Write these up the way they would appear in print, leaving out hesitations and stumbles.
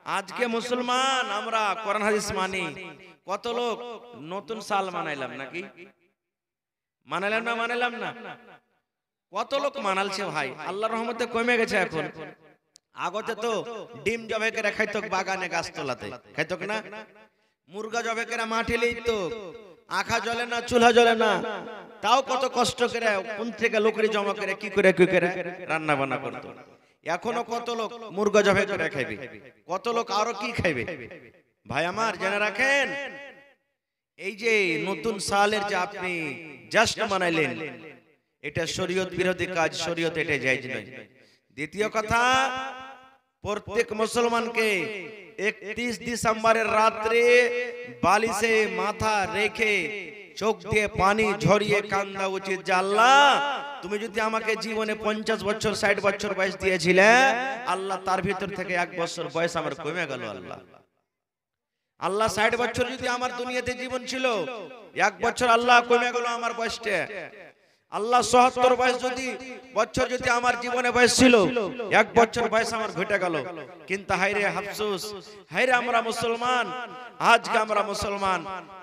আজকে মুসলমান আমরা কোরআন হাদিস মানি, কত লোক নতুন সাল মানাইলাম নাকি? মানাইলাম না মানাইলাম না? কত লোক মানালছে ভাই, আল্লাহর রহমতে কমে গেছে এখন। আগতে তো ডিম জবে করে খাইতো বাগানে গাছতলাতে, খাইতো না? মুরগা জবে করে মাঠে লইতো, আখা জ্বলে না, চুলা জ্বলে না, তাও কত কষ্ট করে কোন থেকে লোকরি জমা করে কি করে রান্না বান্না করতো। এখনো কত লোক মুরগা জবে করে খাইবে, কত লোক আরো কি খাইবে। ভাই আমার জেনে রাখেন, এই যে নতুন সালের যে আপনি জাশ্ন মানাইলেন, এটা শরীয়ত বিরোধী কাজ, শরীয়ত এটা জায়েজ নয়। দ্বিতীয় কথা, প্রত্যেক মুসলমানকে 31 ডিসেম্বরের রাত্রে বালিশে মাথা রেখে চোখ দিয়ে পানি ঝরিয়ে কান্দা উচিত যে আল্লাহ, তুমি যদি আমাকে জীবনে 50 বছর 60 বছর বয়স দিয়েছিলে, আল্লাহ তার ভিতর থেকে 1 বছর বয়স আমার কমে গেল। আল্লাহ 60 বছর যদি আমার দুনিয়াতে জীবন ছিল, 1 বছর আল্লাহ কমে গেল আমার বয়সটা। আল্লাহ ৭০ বছর যদি আমার জীবনে বয়স ছিল, 1 বছর বয়স আমার ঘটে গেল। কিন্তু হায়রে আফসোস, হায়রে আমরা মুসলমান, আজকে আমরা মুসলমান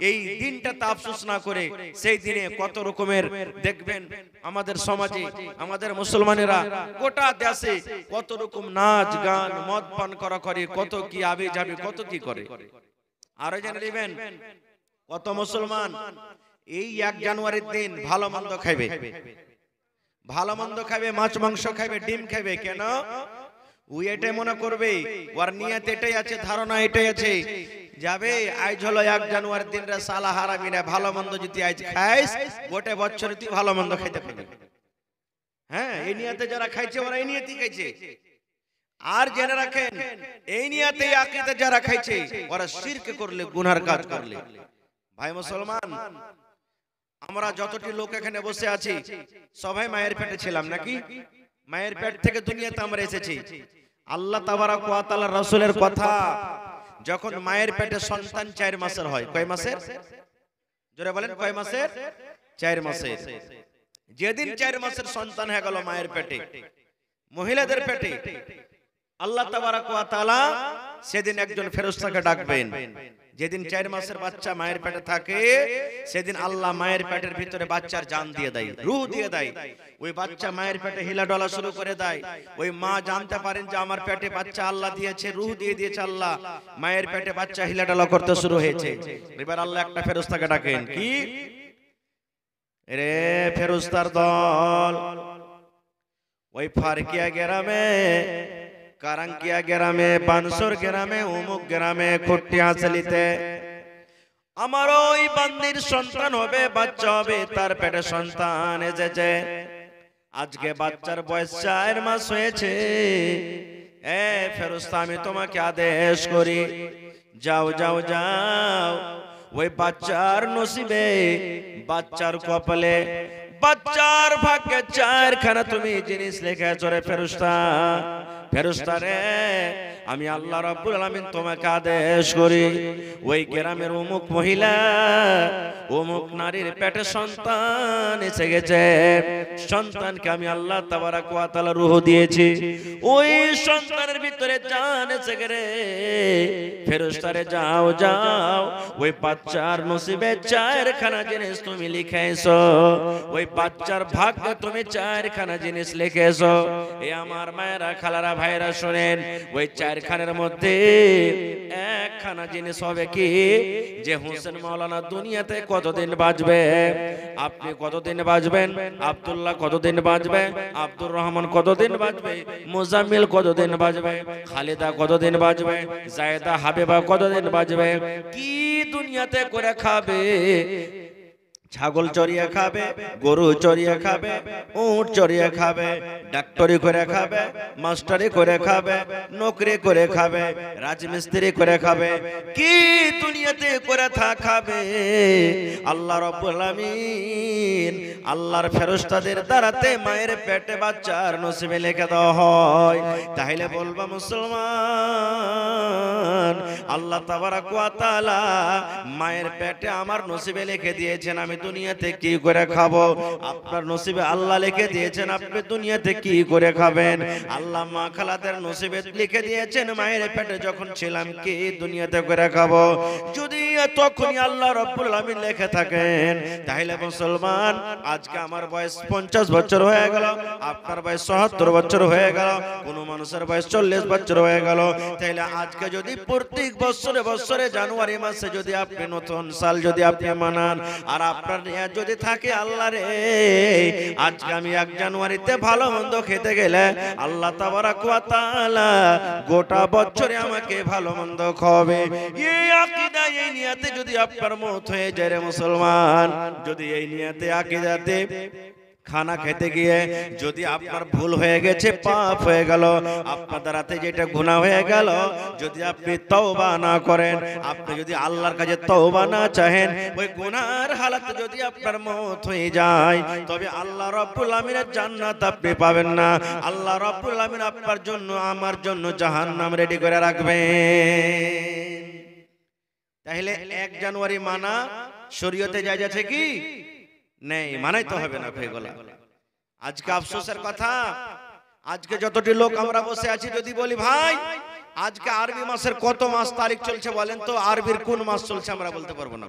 এই দিনটাতে আফসোস না করে সেই দিনে কত রকমের দেখবেন আমাদের সমাজে, আমাদের মুসলমানেরা গোটা দেশে কত রকম নাচ গান মদ পান করা করে, কত কি আবে যাবে, কত কি করে। আরো জেনে নেবেন, কত মুসলমান এই 1 জানুয়ারির দিন ভালো মন্দ খাইবে, ভালো মন্দ খাইবে, মাছ মাংস খাইবে, ডিম খাইবে। কেন? ওই এটাই মনে করবে, ওর নিয়ত এটাই আছে, ধারণা এটাই আছে, যাবে আজ হলো 1 জানুয়ারির দিন রে সালা হারামিরা, ভালো মন্দ যদি আজ খাইস গোটে বছর তুই ভালো মন্দ খাইতে পারবি। হ্যাঁ, এই নিয়তে যারা খাইছে ওরা এই নিয়তেই খাইছে। আর জেনে রাখেন, এই নিয়তে আকীদা যারা খাইছে ওরা শিরক করলে, গুনার কাজ করলে। ভাই মুসলমান, আমরা যতটি লোক এখানে বসে আছি সবাই মায়ের পেটে ছিলাম নাকি? মায়ের পেট থেকে দুনিয়াতে আমরা এসেছি। আল্লাহ তাবারক ওয়া তাআলা রাসূলের কথা, যখন মায়ের পেটে সন্তান 4 মাসের হয়, কয় মাসের? জোরে বলেন, কয় মাসের? 4 মাসের। যেদিন 4 মাসের সন্তান হয়ে গেল মায়ের পেটে, মহিলাদের পেটে, আল্লাহ তাবারক ওয়া তাআলা সেদিন একজন ফেরেশতাকে ডাকবেন। যেদিন 4 মাসের বাচ্চা মায়ের পেটে থাকে, সেদিন আল্লাহ মায়ের পেটের ভিতরে বাচ্চার জান দিয়ে দেয়, রূহ দিয়ে দেয়। ওই বাচ্চা মায়ের পেটে হিলা ডলা শুরু করে দেয়। ওই মা জানতে পারেন যে আমার পেটে বাচ্চা আল্লাহ দিয়েছে, রূহ দিয়ে দিয়েছে আল্লাহ, মায়ের পেটে বাচ্চা হিলা ডলা করতে শুরু হয়েছে। এবার আল্লাহ একটা ফেরেশতাকে ডাকেন, কি রে ফেরেশতার দল, ওই ফারকিয়া গ্রামে, কারাঙ্কিয়া গ্রামে, বানসর গ্রামে, অমুক গ্রামে, খট্টিয়াছলিতে আমার ওই বান্দির সন্তান হবে, বাচ্চা হবে, তার পেটে সন্তান এসেছে। আজকে বাচ্চার বয়স 4 মাস হয়েছে। এ ফেরেশতা, আমি তোমাকে আদেশ করি, যাও যাও যাও, ওই বাচ্চার নসিবে, বাচ্চার কপালে, বাচ্চার ভাগ্যে 4খানা তুমি জিনিস লিখেছো রে ফেরেশতা। ফেরেশতা রে, আমি আল্লাহ রাব্বুল আলামিন তোমাকে আদেশ করি, ওই গ্রামের অমুক মহিলা, অমুক নারীর পেটে সন্তান এসে গেছে। সন্তানকে আমি আল্লাহ তাবারক ওয়া তাআলা রূহ দিয়েছি, ওই সন্তানের ভিতরে জান এসে গেছে। ফেরেশতা রে, যাও যাও, ওই বাচ্চার নসিবে 4খানা জিনিস তুমি লিখেছো, ওই বাচ্চার ভাগ্যে তুমি 4খানা জিনিস লিখেছো। এ আমার মায়েরা, খালারা, ভাইরা শোনেন, ওই 4খানের মধ্যে 1খানা জিনিস হবে কি, যে হোসেন মাওলানা দুনিয়াতে কতদিন বাঁচবে, আপনি কতদিন বাঁচবেন, আব্দুল্লাহ কতদিন বাঁচবে, আব্দুর রহমান কতদিন বাঁচবে, মুজাম্মিল কতদিন বাঁচবে, খালিদা কতদিন বাঁচবে, জায়েদা হাবিবা কতদিন বাঁচবে, কি দুনিয়াতে করে খাবে। ছাগল চড়িয়ে খাবে, গরু চড়িয়ে খাবে, উট চড়িয়ে খাবে, ডাক্তারি করে খাবে, মাস্টারি করে খাবে, নকরি করে খাবে, রাজমিস্ত্রি করে খাবে, কি দুনিয়াতে করে খাবে। আল্লাহ রাব্বুল আলামিন, আল্লাহর ফেরেশতাদের দ্বারাতে মায়ের পেটে বাচ্চার নসিবে লিখে দেওয়া হয়। তাহলে বলবা মুসলমান, আল্লাহ তাবারাক ওয়া তাআলা মায়ের পেটে আমার নসিবে লিখে দিয়েছেন আমি দুনিয়াতে কি করে খাবো, আপনার নসিবে আল্লাহ লিখে দিয়েছেন আপনি দুনিয়াতে কি করে খাবেন। আল্লাহ মা খালাদের নসিবে লিখে দিয়েছেন মায়ের পেটে যখন ছিলাম কি দুনিয়াতে করে খাবো। যদি তখনই আল্লাহ রাব্বুল আলামিন লিখে থাকেন, তাহলে মুসলমান আজকে আমার বয়স 50 বছর হয়ে গেল, আপনার বয়স ৭৭ বছর হয়ে গেল, কোন মানুষের বয়স 40 বছর হয়ে গেল, তাহলে আজকে যদি প্রত্যেক বছরে বছরে জানুয়ারি মাসে যদি আপনি নতুন সাল যদি আপনি মানান, আর আপনার নিয়ত যদি থাকে আল্লাহ রে আজকে আমি 1 জানুয়ারিতে ভালো মন্দ খেতে গেলে আল্লাহ তাবারাক ওয়া তাআলা গোটা বছরে আমাকে ভালো মন্দ খাওয়াবে, এই আকীদা এই নিয়তে যদি আপনার মত হয়ে যায় রে মুসলমান, যদি এই নিয়তে আকীদাতে খানা খেতে গিয়ে যদি আপনার ভুল হয়ে গেছে, পাপ হয়ে গেল, আপনার হাতে যেটা গুনাহ হয়ে গেল, যদি আপনি তওবা না করেন, আপনি যদি আল্লাহর কাছে তওবা না চাহেন, ওই গুনার হালাতে যদি আপনার মওত হয়ে যায়, তবে আল্লাহ রাব্বুল আমিনের জান্নাত আপনি পাবেন না। আল্লাহ রাব্বুল আমিন আপনার জন্য আমার জন্য জাহান্নাম রেডি করে রাখবেন। তাহলে 1 জানুয়ারি মানা শরীয়তে জায়েজ আছে কি? নেই, মানাই তো হবে না ভাইগোলা। আজকে আফসোসের কথা, আজকে যতটি লোক আমরা বসে আছি যদি বলি ভাই আজকে আরবি মাসের কত মাস তারিখ চলছে বলেন তো, আরবির কোন মাস চলছে আমরা বলতে পারবো না।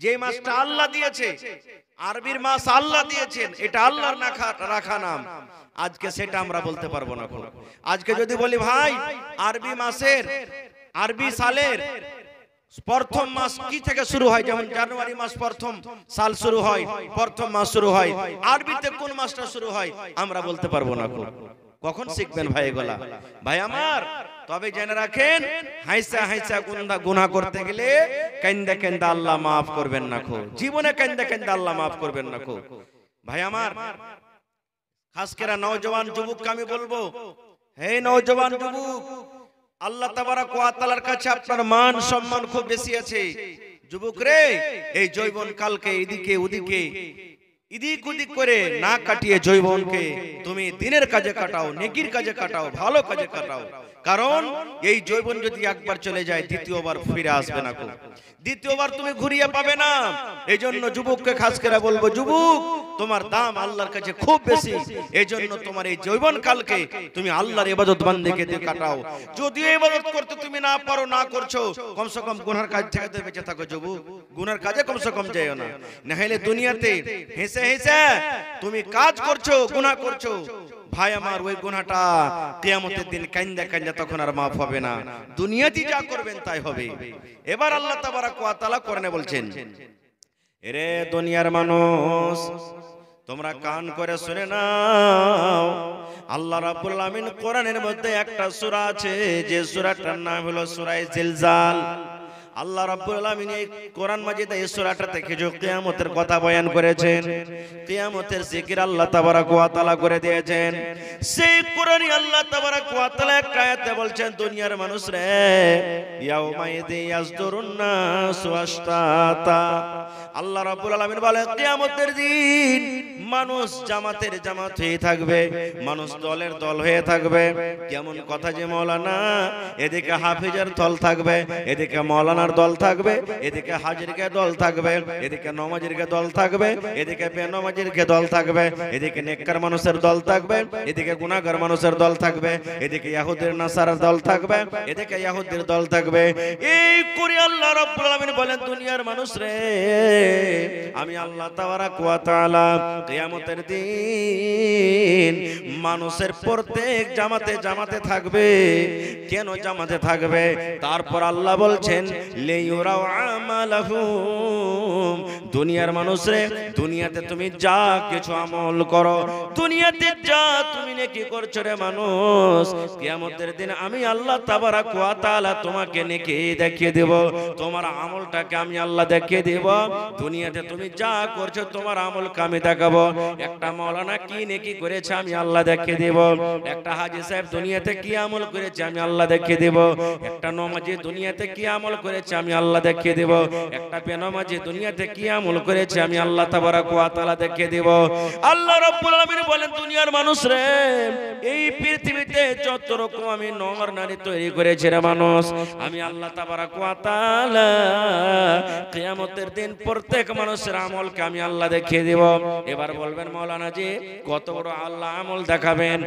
যে মাসটা আল্লাহ দিয়েছে, আরবির মাস আল্লাহ দিয়েছেন, এটা আল্লাহর রাখা নাম, আজকে সেটা আমরা বলতে পারবো না। আজকে যদি বলি ভাই আরবি মাসের আরবি সালের প্রথম মাস কি থেকে শুরু হয়, যেমন জানুয়ারি মাস প্রথম সাল শুরু হয়, প্রথম মাস শুরু হয়, আরবিতে কোন মাসটা শুরু হয় আমরা বলতে পারবো না। কখন শিখবেন ভাই এগুলা? ভাই আমার তবে জেনে রাখেন, হাইসা হাইসা গুনাহ করতে গেলে কান্দা কান্দা আল্লাহ maaf করবেন না। জীবনে কান্দা কান্দা আল্লাহ maaf করবেন না। ভাই আমার খাস করে নওজওয়ান যুবককে আমি বলবো, হে নওজওয়ান যুবক, আল্লাহ তাবারাক ওয়া তাআলার কাছে আপনার মান সম্মান খুব বেশি আছে। যুবক রে, এই যৌবন কালকে এদিকে ওদিকে এদিক ওদিক করে না কাটিয়ে যৌবনকে তুমি দিনের কাজে কাটাও, নেকির কাজে কাটাও, ভালো কাজে কাটাও। কারণ এই যৌবন যদি একবার চলে যায় দ্বিতীয়বার ফিরে আসবে না, দ্বিতীয়বার তুমি ঘুরিয়ে পাবে না। এই জন্য যুবককে খাস করে বলবো, যুবক তোমার দাম আল্লাহর কাছে খুব বেশি। এই জন্য তোমার এই যৌবন কালকে তুমি আল্লাহর ইবাদত বান্দেগি দিয়ে কাটাও। যদি ইবাদত করতে তুমি না পারো, না করছো, কমসে কম গুনার কাজ থেকে বেঁচে থাকো যুবক, গুনার কাজে কমসে কম যেও না। না হলে দুনিয়াতে হেসে হেসে তুমি কাজ করছো, গুনাহ করছো, ভাই আমার ওই গুনাহটা কিয়ামতের দিন কান্দা কান্দা তখন আর maaf হবে না। দুনিয়াতে যা করবেন তাই হবে। এবার আল্লাহ তাবারাক ওয়া তাআলা কোরআনে বলছেন, এরে দুনিয়ার মানুষ তোমরা কান করে শুনে নাও, আল্লাহ রাব্বুল আমিন কোরআনের মধ্যে একটা সূরা আছে, যে সূরাটার নাম হলো সূরা জিলজাল। আল্লাহ রাব্বুল আলামিন এই কোরআন মাজিদে এই সূরাটা থেকে যে কিয়ামতের কথা বয়ান করেছেন, কিয়ামতের জিকির আল্লাহ তাবারাক ওয়া তাআলা করে দিয়েছেন। সেই কোরআনে আল্লাহ তাবারাক ওয়া তাআলা একটা আয়াতে বলছেন, দুনিয়ার মানুষ রে ইয়াউমাইদি ইয়াসদুরুন নাসু আশতাতা। আল্লাহ রাব্বুল আলামিন বলে কিয়ামতের দিন মানুষ জামাতের জামাত হয়ে থাকবে, মানুষ দলের দল হয়ে থাকবে। কেমন কথা যে মাওলানা, এদিকে হাফেজের দল থাকবে, এদিকে মাওলানার দল থাকবে, এদিকে হাজিরকে দল থাকবে, এদিকে নমাজিরকে দল থাকবে, এদিকে বেনমাজিরকে দল থাকবে, এদিকে নেককার মানুষের দল থাকবে, এদিকে গুনাহগার মানুষের দল থাকবে, এদিকে ইহুদির নাসারার দল থাকবে, এদিকে ইহুদির দল থাকবে। এই করে আল্লাহ রাব্বুল আলামিন বলেন, দুনিয়ার মানুষ রে আমি আল্লাহ তাবারাক ওয়া তাআলা কিয়ামতের দিন মানুষের প্রত্যেক জামাতে জামাতে থাকবে। কেন জামাতে থাকবে? তারপর আল্লাহ বলছেন, লিয়ুরাউ আমালাহুম। দুনিয়ার মানুষ রে, দুনিয়াতে তুমি যা কিছু আমল করো, দুনিয়াতে যা তুমি নেকি করছো রে মানুষ, কিয়ামতের দিন আমি আল্লাহ তাবারাক ওয়া তাআলা তোমাকে নেকি দেখিয়ে দেব, তোমার আমলটাকে আমি আল্লাহ দেখিয়ে দেব। দুনিয়াতে তুমি যা করছো তোমার আমলকে আমি দেখাবো। একটা মাওলানা কি নেকি করেছে আমি আল্লাহ দেখিয়ে দেব, একটা হাজী সাহেব দুনিয়াতে কি আমল করেছে আমি আল্লাহ দেখিয়ে দেব, একটা নমাজি দুনিয়াতে কি আমল করেছে করেছে আমি আল্লাহ দেখিয়ে দেব, একটা বেনামাজি দুনিয়াতে কি আমল করেছে আমি আল্লাহ তাবারক ওয়া তাআলা দেখিয়ে দেব। আল্লাহ রাব্বুল আলামিন বলেন, দুনিয়ার মানুষ রে, এই পৃথিবীতে যত রকম আমি নর নারী তৈরি করেছি রে মানুষ, আমি আল্লাহ তাবারক ওয়া তাআলা কিয়ামতের দিন প্রত্যেক মানুষের আমলকে আমি আল্লাহ দেখিয়ে দেব। এবার বলবেন মাওলানা জি কত বড় আল্লাহ আমল দেখাবেন?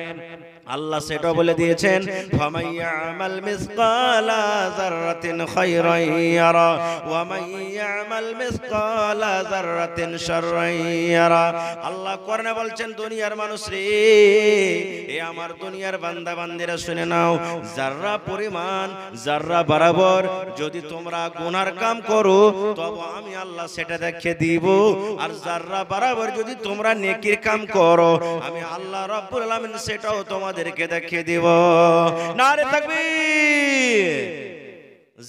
আল্লাহ সেটা বলে দিয়েছেন, ফামাইয়ামাল মিসকালা যাররাতিন খায়রান ইয়ারা ওয়া মাইয়ামাল মিসকালা যাররাতিন শাররান ইয়ারা। আল্লাহ কোরআনে বলছেন, দুনিয়ার মানুষ রে, এ আমার দুনিয়ার বান্দা বান্দিরা শুনে নাও, যাররা পরিমাণ, যাররা বরাবর যদি তোমরা গুনার কাম করো তবে আমি আল্লাহ সেটা দেখিয়ে দিব, আর যাররা বরাবর যদি তোমরা নেকির কাম করো আমি আল্লাহ রাব্বুল আলামিন সেটাও তোমাদেরকে দেখিয়ে দিব। নারে তাকবীর।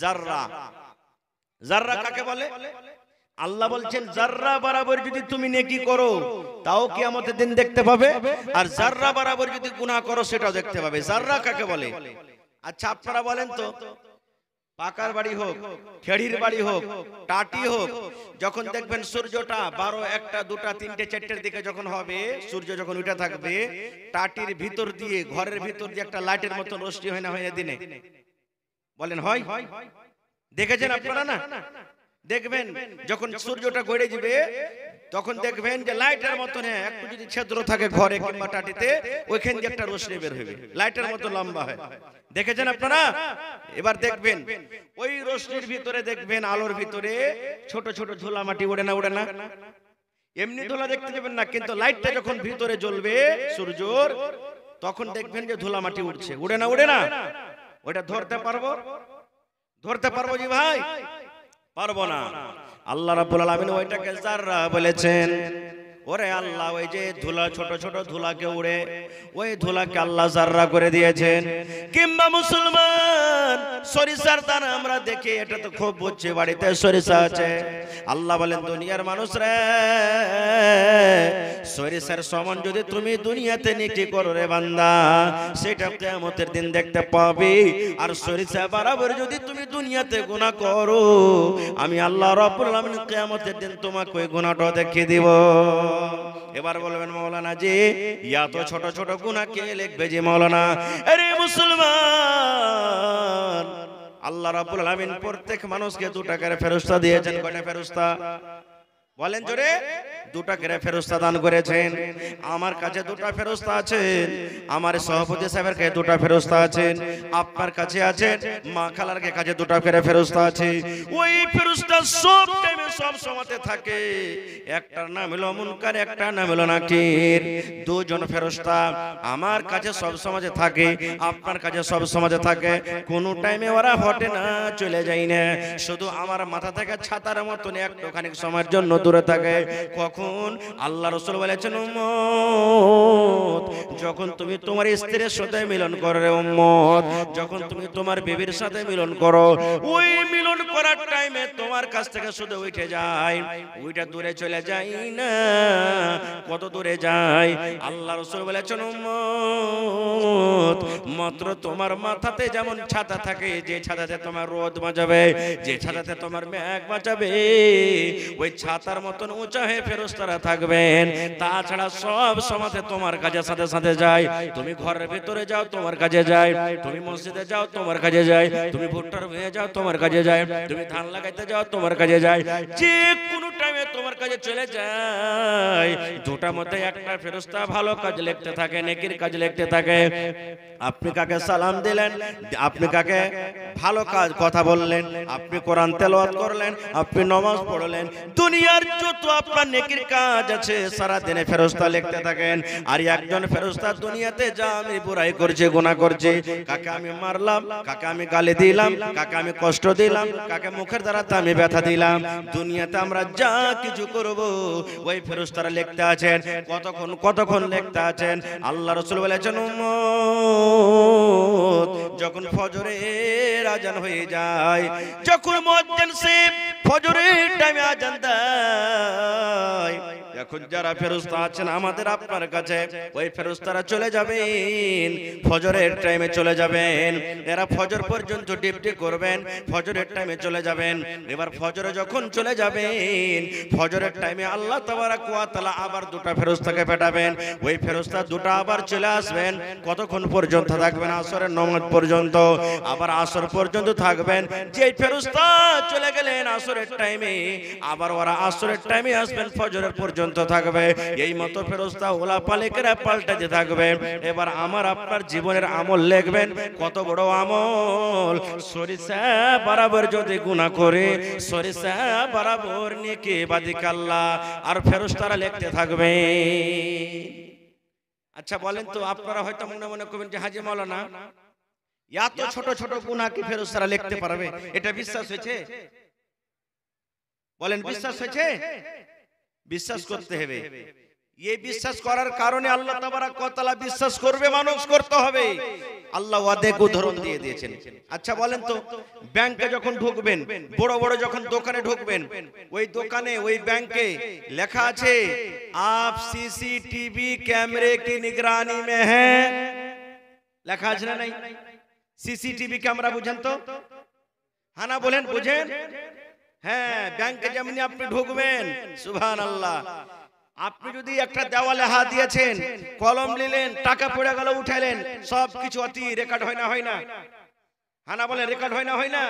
যাররা, যাররা কাকে বলে? আল্লাহ বলছেন যাররা বরাবর যদি তুমি নেকি করো তাও কিয়ামতের দিন দেখতে পাবে, আর যাররা বরাবর যদি গুনাহ করো সেটাও দেখতে পাবে। যাররা কাকে বলে? আচ্ছা আপনারা বলেন তো, পাকার বাড়ি হোক, খেড়ির বাড়ি হোক, টাটি হোক, যখন দেখবেন সূর্যটা 12, 1, 2, 3, 4 দিকে যখন হবে, সূর্য যখন উঠে থাকবে, টাটির ভিতর দিয়ে, ঘরের ভিতর দিয়ে একটা লাইটের মতো রোশনি হয় না হয় দিনে? বলেন হয়? দেখেছেন আপনারা না? দেখবেন যখন সূর্যটা গড়ে যাবে তখন দেখবেন যে লাইটের মতো একটু যদি ছিদ্র থাকে ঘরে কিংবা টাটিতে, ওইখান দিয়ে একটা রোশনি বের হবে, লাইটের মতো লম্বা হয়। দেখেছেন আপনারা? এবার দেখবেন ওই রোশনির ভিতরে, দেখবেন আলোর ভিতরে ছোট ছোট ধুলা মাটি ওড়ে না? ওড়ে না? এমনি ধুলা দেখতে যাবেন না, কিন্তু লাইটটা যখন ভিতরে জ্বলবে সূর্যর, তখন দেখবেন যে ধুলা মাটি উঠছে। উড়ে না? উড়ে না? ওটা ধরতে পারবো? ধরতে পারবো জি ভাই? পারবো না। আল্লাহ রাব্বুল আলামিন ওইটাকে যাররা বলেছেন। ওরে আল্লাহ, ওই যে ধুলা, ছোট ছোট ধুলাকে উড়ে, ওই ধুলাকে আল্লাহ যাররা করে দিয়েছেন। কিংবা মুসলমান সরিষার দানা আমরা দেখি, এটা তো খুব বুঝছে, বাড়িতে সরিষা আছে। আল্লাহ বলেন, দুনিয়ার মানুষরা, সরিষার সমান যদি তুমি দুনিয়াতে নেকি করো রে বান্দা, সেটা কিয়ামতের দিন দেখতে পাবি। আর সরিষা বরাবর যদি তুমি দুনিয়াতে গুনাহ করো আমি আল্লাহ রাব্বুল আলামিন কিয়ামতের দিন তোমাকে ওই গুনাহটা দেখিয়ে দিব। এবার বলবেন মাওলানা জি এত ছোট ছোট গুনাহ কে লিখবে জি মাওলানা? আরে মুসলমান, আল্লাহ রাব্বুল আলামিন প্রত্যেক মানুষকে 2 টাকার ফেরেশতা দিয়েছেন। কয়টা ফেরেশতা বলেন জোরে? 2 টাকার ফেরেশতা দান করেছেন। আমার কাছে 2টা ফেরেশতা আছেন, আমার সভাপতি সাহেবের কাছে 2টা ফেরেশতা আছেন, আপনার কাছে আছেন, মা খালার কাছে 2টা ফেরেশতা আছে। ওই ফেরেশতা সব টাইমে সব সময়তে থাকে। একটার নাম হলো মুনকার, একটার নাম হলো নাকির। 2 জন ফেরেশতা আমার কাছে সব সময়তে থাকে, আপনার কাছে সব সময়তে থাকে। কোন টাইমে ওরা হটে না, চলে যায় না, শুধু আমার মাথা থেকে ছাতার মতন একটুখানি সময়ের জন্য দূরে থাকে। কখন? আল্লাহ রাসূল বলেছেন, উম্মত যখন তুমি তোমার স্ত্রীর সাথে মিলন করো রে উম্মত, যখন তুমি তোমার বিবির সাথে মিলন করো, ওই মিলন করার টাইমে তোমার কাছ থেকে শুধু উঠে যায়, ওইটা দূরে চলে যায় না। কত দূরে যায়? আল্লাহ রাসূল বলেছেন, উম্মত মাত্র তোমার মাথাতে যেমন ছাতা থাকে, যে ছাতাতে তোমার রোদ বাঁচাবে, যে ছাতাতে তোমার মেঘ বাঁচাবে, ওই ছাতার মতন উঁচা হয়ে ফেরেশতারা থাকবেন। তাছাড়া সব সময়তে তোমার কাছে সাথে সাথে যায়। তুমি ঘরের ভিতরে যাও, তোমার কাছে যায়। তুমি মসজিদে যাও, তোমার কাছে যায়। তুমি ভুট্টার হয়ে যাও, তোমার কাছে যায়। তুমি ধান লাগাইতে যাও, তোমার কাছে যায়। যে কোনো টাইমে তোমার কাছে চলে যায়। 2টার মধ্যে একটা ফেরেশতা ভালো কাজ লিখতে থাকে, নেকির কাজ লিখতে থাকে। আপনি কাকে সালাম দিলেন, আপনি কাকে ভালো কাজ কথা বললেন, আপনি কোরআন তেলাওয়াত করলেন, আপনি নামাজ পড়লেন, দুনিয়ার যত আপনার নেকির কাজ আছে সারা দিনে ফেরেশতা লিখতে থাকেন। আর একজন ফেরেশতা দুনিয়াতে যা আমি বুরাই করছে, গুনাহ করছে, কাকে আমি মারলাম, কাকে আমি গালি দিলাম, কাকে আমি কষ্ট দিলাম, কাকে মুখের দ্বারা আমি ব্যথা দিলাম, দুনিয়াতে আমরা যা কিছু করব ওই ফেরেশতারা লিখতে আছেন। কতক্ষণ লিখতে আছেন? আল্লাহ রাসূল বলেছেন, উম্মত যখন ফজরের আজান হয়ে যায়, যখন মুয়াজ্জিন সাহেব ফজরের টাইমে আজান দেয়, এখন যারা ফেরেশতা আছেন আমাদের আপনার কাছে, ওই ফেরেশতারা চলে যাবেন, ফজরের টাইমে চলে যাবেন। এরা ফজর পর্যন্ত ডিউটি করবেন, ফজরের টাইমে চলে যাবেন। এবার ফজরে যখন চলে যাবেন, ফজরের টাইমে আল্লাহ তাবারক ওয়া তাআলা আবার দুটো ফেরেশতাকে পাঠাবেন। ওই ফেরেশতা দুটো আবার চলে আসবেন। কতক্ষণ পর্যন্ত থাকবেন? আসরের নামাজ পর্যন্ত। আবার আসর পর্যন্ত থাকবেন। যে ফেরেশতা চলে গেলেন আসরের টাইমে, আবার ওরা আসরের টাইমে আসবেন, ফজরের পর্যন্ত থাকবে। এই মতো ফেরেশতা ওলা পালিকেরা পাল্টাতে থাকবে। এবার আমার আপনার জীবনের আমল লিখবেন। কত বড় আমল! সরিষা বরাবর যদি গুনাহ করে, সরিষা বরাবর নেকি বাদিক আল্লাহ আর ফেরেশতারা লিখতে থাকবে। আচ্ছা বলেন তো, আপনারা হয়তো মনে মনে করবেন যে হাজী মাওলানা এত ছোট ছোট গুনাহ কি ফেরেশতারা লিখতে পারবে? এটা বিশ্বাস হয়েছে? বলেন বিশ্বাস হয়েছে? বিশ্বাস করতে হবে। এই বিশ্বাস করার কারণে আল্লাহ তাবারক ওয়া তাআলা বিশ্বাস করবে, মানুষ করতে হবে। আল্লাহ ওয়াদাকে উদাহরণ দিয়ে দিয়েছেন। আচ্ছা বলেন তো, ব্যাংকে যখন ঢুকবেন, বড় বড় যখন দোকানে ঢুকবেন, ওই দোকানে ওই ব্যাংকে লেখা আছে আপ सीसीटीवी कैमरे की निगरानी में हैं, লেখা আছে না নাই? सीसीटीवी ক্যামেরা বুঝেন তো? হ্যাঁ না বলেন, বুঝেন? হ্যাঁ, ব্যাংকে যেমনি আপনি ঢুকবেন, সুবহানাল্লাহ, আপনি যদি একটা দেওয়ালে হাত দিয়েছেন, কলম নিলেন, টাকা পড়ে গেল উঠাইলেন, সব কিছু অতি রেকর্ড হয় না, হয় না? হ্যাঁ না বলেন, রেকর্ড হয় না, হয় না?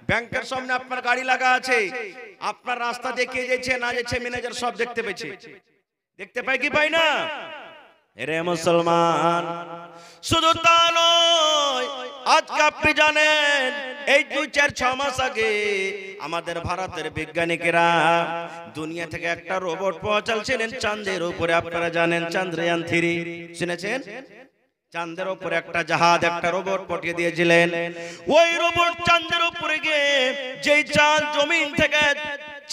ব্যাংকের সামনে আপনার গাড়ি লাগা আছে, আপনার রাস্তা দেখিয়ে যাচ্ছে না যাচ্ছে, ম্যানেজার সব দেখতে পেয়েছে। দেখতে পাই কি পাই না? এরে মুসলমান, শুধু তা নয়, আজকে আপনি জানেন এই 2-4-6 মাস আগে আমাদের ভারতের বিজ্ঞানীরা দুনিয়া থেকে একটা রোবট পৌঁছালছিলেন চাঁদের উপরে। আপনারা জানেন চন্দ্রয়ান 3 শুনেছেন? চাঁদের উপরে একটা জাহাজ, একটা রোবট পাঠিয়ে দিয়েছিলেন। ওই রোবট চাঁদের উপরে গিয়ে যেই চাঁদ জমিন থেকে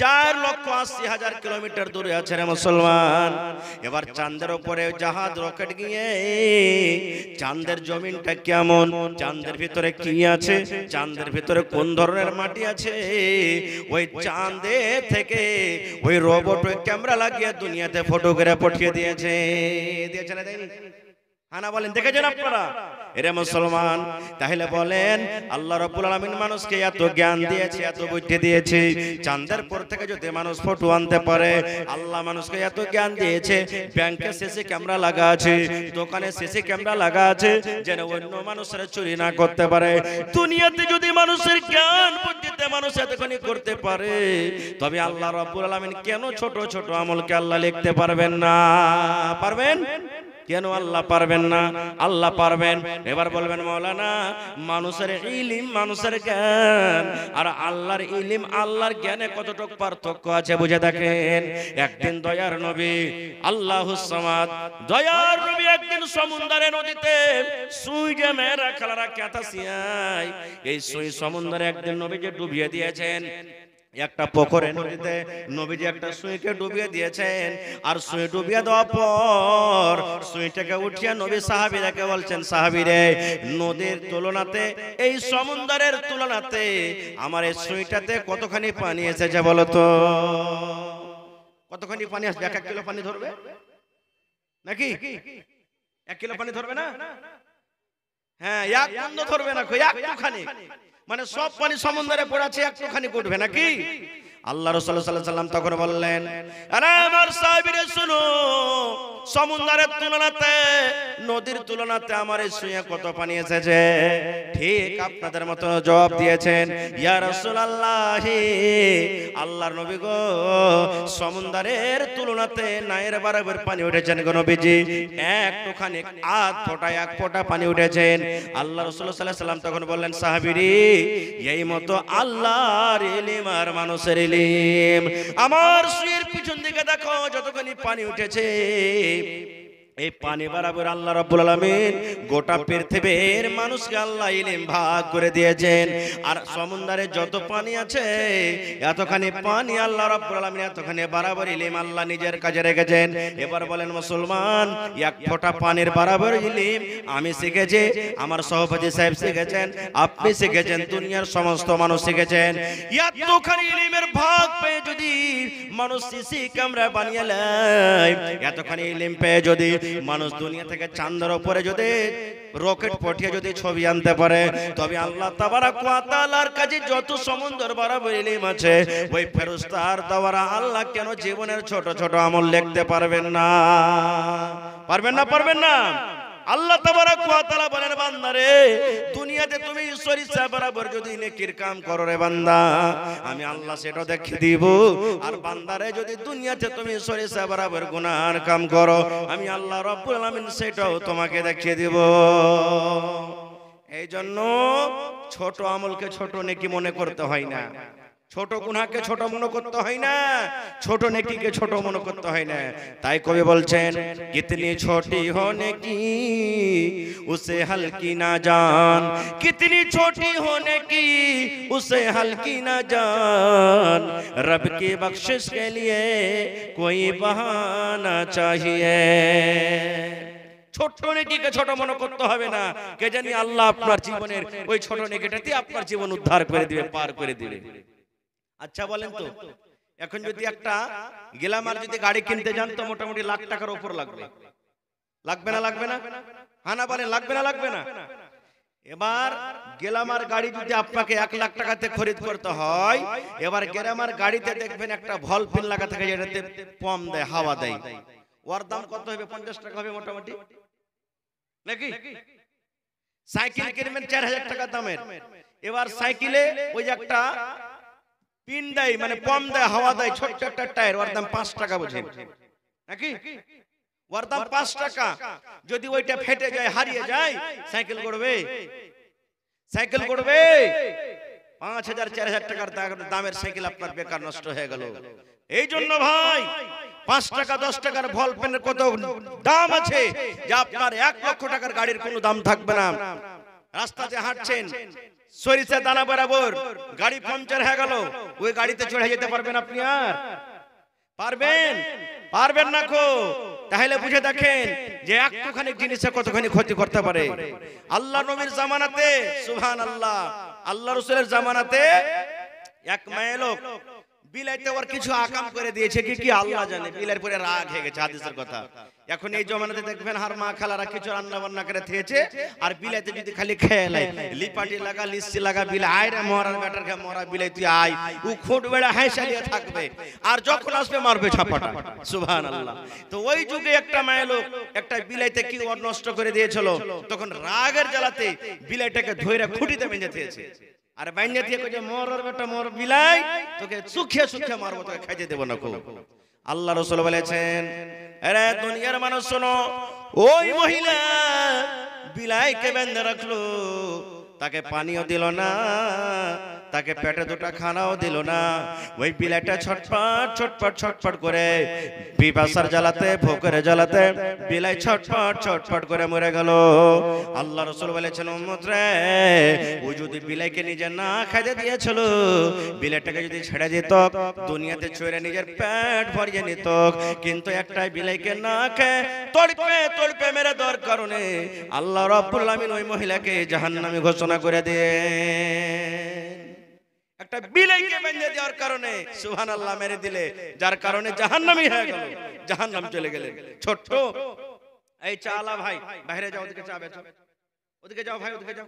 4,80,000 কিলোমিটার দূরে আছে রে মুসলমান। এবার চাঁদের উপরে জাহাজ রকেট গিয়ে চাঁদের জমিনটা কেমন, চাঁদের ভিতরে কি আছে, চাঁদের ভিতরে কোন ধরনের মাটি আছে, ওই চাঁদে থেকে ওই রোবট ওই ক্যামেরা লাগিয়ে দুনিয়াতে ফটোগ্রাফ পাঠিয়ে দিয়েছে। দিয়েছে না দেয়নি? হানা বলেন, দেখেছেন আপনারা? এরে মুসলমান, তাহলে বলেন আল্লাহ রাব্বুল আলামিন মানুষকে এত জ্ঞান দিয়েছে, এত বুদ্ধি দিয়েছে, চাঁদের পর থেকে যদি মানুষ ফটো আনতে পারে, আল্লাহ মানুষকে এত জ্ঞান দিয়েছে, ব্যাংকে সিসি ক্যামেরা লাগা আছে, দোকানে সিসি ক্যামেরা লাগা আছে, যেন অন্য মানুষরা চুরি না করতে পারে। দুনিয়াতে যদি মানুষের জ্ঞান বুদ্ধিতে মানুষ এতখানি করতে পারে, তবে আল্লাহ রাব্বুল আলামিন কেন ছোট ছোট আমলকে আল্লাহ লিখতে পারবেন না? পারবেন? কেন আল্লাহ পারবেন না? আল্লাহ পারবেন। এবার বলবেন মাওলানা, মানুষের ইলম, মানুষের জ্ঞান আর আল্লাহর ইলম, আল্লাহর জ্ঞানে কতটুকু পার্থক্য আছে বুঝে দেখেন। একদিন দয়ার নবী আল্লাহুস সামাদ, দয়ার নবী একদিন সমুদ্রের নদীতে সুই যে মেরা খেলারা ক্যাতাসিয়াই, এই সুই সমুদ্রে একদিন নবীকে ডুবিয়ে দিয়েছেন। একটা পুকুরে নদীতে নবীজি একটা সুইকে ডুবিয়ে দিয়েছেন। আর সুই ডুবিয়ে দেওয়ার পর সুইটাকে উঠিয়ে নবী সাহাবীদেরকে বলছেন, সাহাবীরে, নদীর তুলনাতে, এই সমুদ্রের তুলনাতে আমার এই সুইটাতে কতখানি পানি এসেছে বলো তো? কতখানি পানি আসবে? 1 কিলো পানি ধরবে নাকি? 1 কিলো পানি ধরবে না? হ্যাঁ, এক বন্ধ ধরবে না, একটুখানি, মানে সব পানি সমুদ্রে পড়াছে, একটুখানি উঠবে নাকি? আল্লাহ রাসূল সাল্লাল্লাহু আলাইহি ওয়াসাল্লাম তখন বললেন, আরে আমার সাহাবীরা শুনো, সমুদ্রের তুলনাতে, নদীর তুলনাতে আমার এই সুইয়ে কত পানি এসেছে? ঠিক আপনাদের মতো জবাব দিয়েছেন, ইয়া রাসূলুল্লাহ, আল্লাহর নবী গো, সমুদ্রের তুলনাতে নায়ের বরাবর পানি উঠেছেন গো নবীজি, একটুখানি আধ ফোঁটা, 1 ফোঁটা পানি উঠেছেন। আল্লাহ রাসূল সাল্লাল্লাহু আলাইহি ওয়াসাল্লাম তখন বললেন, সাহাবীরে, এই মতো আল্লাহর ইলম আর মানুষের ইলম। আমার সুইয়ের পিছন দিকে দেখো, যতখানি পানি উঠেছে, এই পানি বরাবর আল্লাহ রাব্বুল আলামিন গোটা পৃথিবীর মানুষকে আল্লাহ ইলম ভাগ করে দিয়েছেন। আর সমুদ্রে যত পানি আছে এতখানি পানি আল্লাহ রাব্বুল আলামিন এতখানি বরাবর ইলম আল্লাহ নিজের কাছে রেখেছেন। এবার বলেন মুসলমান, এক ফোঁটা পানির বরাবর ইলম আমি শিখেছি, আমার সভাপতি সাহেব শিখেছেন, আপনি শিখেছেন, দুনিয়ার সমস্ত মানুষ শিখেছেন। এতখানি ইলমের ভাগ পেয়ে যদি মানুষ সিসি ক্যামেরা বানিয়ে নেয়, এতখানি ইলম পেয়ে যদি মানুষ দুনিয়া থেকে চাঁদের উপরে যদি রকেট পাঠিয়ে যদি ছবি আনতে পারে, তবে আল্লাহ তাবারাক ওয়া তাআলার কাছে যত সমুদ্র বরাবর ইলম আছে, ওই ফেরেশতার দ্বারা আল্লাহ কেন জীবনের ছোট ছোট আমল লিখতে পারবেন না? পারবেন না? পারবেন না? আল্লাহ তাবারাক ওয়া তাআলা বলেন, বান্দা রে, দুনিয়াতে তুমি সরিষা বরাবর যদি নেকির কাম করো রে বান্দা, আমি আল্লাহ সেটা দেখিয়ে দিব। আর বান্দারে যদি দুনিয়াতে তুমি সরিষা বরাবর গুনার কাম করো, আমি আল্লাহ রাব্বুল আলামিন সেটাও তোমাকে দেখিয়ে দিব। এই জন্য ছোট আমলকে ছোট নেকি মনে করতে হয় না, ছোট গুনাহকে ছোট মনে করতে হয় না, ছোট নেকিকে ছোট মনে করতে হয় না। তাই কবি বলছেন, কিতনি ছোটি হো নেকি উসে হলকি না জান, কিতনি ছোটি হো নেকি উসে হলকি না জান, রব की बख्शिश के लिए कोई बहाना चाहिए। ছোট নেকিকে ছোট মনে করতে হবে না, কে জানি আল্লাহ আপনার জীবনের ওই ছোট নেকিটাতে আপনার জীবন উদ্ধার করে দিবে, পার করে দিবে। আচ্ছা বলেন তো, এখন যদি একটা গেলামার যদি গাড়ি কিনতে যান তো মোটামুটি লাখ টাকার উপর লাগবে, লাগবে না? লাগবে না? হানা বলেন, লাগবে না? লাগবে না? এবার গেলামার গাড়ি যদি আপনাকে 1 লাখ টাকাতে খরিদ করতে হয়, এবার গেলামার গাড়িতে দেখবেন একটা ভল পিন লাগা থাকে যেটাতে পাম্প দেয়, হাওয়া দেয়, ওর দাম কত হবে? 50 টাকা হবে মোটামুটি, নাকি? সাইকেল কিনবেন 4000 টাকা দামের, এবার সাইকেলে ওই একটা পিন দেয়, মানে পাম্প দেয়, হাওয়া দেয়, ছোট্ট একটা টায়ার, ওর দাম 5 টাকা, বুঝেন নাকি? ওর দাম 5 টাকা। যদি ওইটা ফেটে যায়, হারিয়ে যায়, সাইকেল করবে? সাইকেল করবে? 5000 4000 টাকার দামের সাইকেল আপনার বেকার নষ্ট হয়ে গেল। এই জন্য ভাই 5 টাকা 10 টাকার ভল পেনের কত দাম আছে যে আপনার 1 লক্ষ টাকার গাড়ির কোনো দাম থাকবে না। রাস্তাতে হাঁটছেন, সরিষা দানা বরাবর গাড়ি পাংচার হয়ে গেল, ওই গাড়িতে চড়ে যেতে পারবেন আপনি? আর পারবেন? পারবেন না কো। তাহলে বুঝে দেখেন যে একটুখানি জিনিসে কতখানি ক্ষতি করতে পারে। আল্লাহ নবীর জামানাতে, সুবহানাল্লাহ, আল্লাহ রাসূলের জামানাতে এক মেয়ে লোক বিলাইতে ওর কিছু আকাম করে দিয়েছে, কি আল্লাহ জানে, বিলার পরে রাগ হয়ে গেছে, হাদিসের কথা। এখন এই জমানাতে দেখবেন হার মা খালারা কিছু রান্না বান্না করে খেয়েছে, আর বিলাইতে যদি খালি খেয়ে লাই, লিপাটি লাগা, লিস্সি লাগা, বিলাই আয় রে মরার ব্যাটার খা, মরা বিলাই তুই আয়, ও খুঁট বেড়া হাইসালিয়ে থাকবে, আর যখন আসবে মারবে ছাপাটা। সুবহানাল্লাহ। তো ওই যুগে একটা মেয়ে লোক একটা বিলাইতে কি ওর নষ্ট করে দিয়েছিল, তখন রাগের জ্বালাতে বিলাইটাকে ধইরা খুঁটিতে বেঁধে দিয়েছে, আর বাইন্যা দিয়ে কইছে, মরার বেটা মর বিলাই, তোকে সুখে সুখে মারবো, তোকে খাইতে দেব না কো। আল্লাহ রাসূল বলেছেন, আরে দুনিয়ার মানুষ শোনো, ওই মহিলা বিলাইকে বেঁধে রাখলো, তাকে পানিও দিল না, তাকে পেটে দুটা খানাও দিল না, ওই বিলাইটা ছটফট ছটফট ছটফট করে পিপাসার জ্বালাতে, ভোকের জ্বালাতে বিলাই ছটফট ছটফট করে মরে গেল। আল্লাহ রাসূল বলেছেন, উম্মত রে, ও যদি বিলাইকে নিজে না খাইতে দিয়েছিল, বিলাইটাকে যদি ছেড়ে দিত, দুনিয়াতে চড়ে নিজের পেট ভরিয়ে নিত, কিন্তু একটাই বিলাইকে না খেয়ে তড়পে তড়পে মেরে দেওয়ার কারণে আল্লাহ রাব্বুল আলামিন ওই মহিলাকে জাহান্নামী ঘোষণা করে দিয়ে, একটা বিলাইকে বেঁধে দেওয়ার কারণে, সুবহানাল্লাহ, মেরে দিলে, যার কারণে জাহান্নামী হয়ে গেল, জাহান্নাম চলে গেলেন। ছোট্ট এই চালা ভাই, বাইরে যাও, ওদিকে চা বেচো, ওদিকে যাও ভাই, ওদিকে যাও।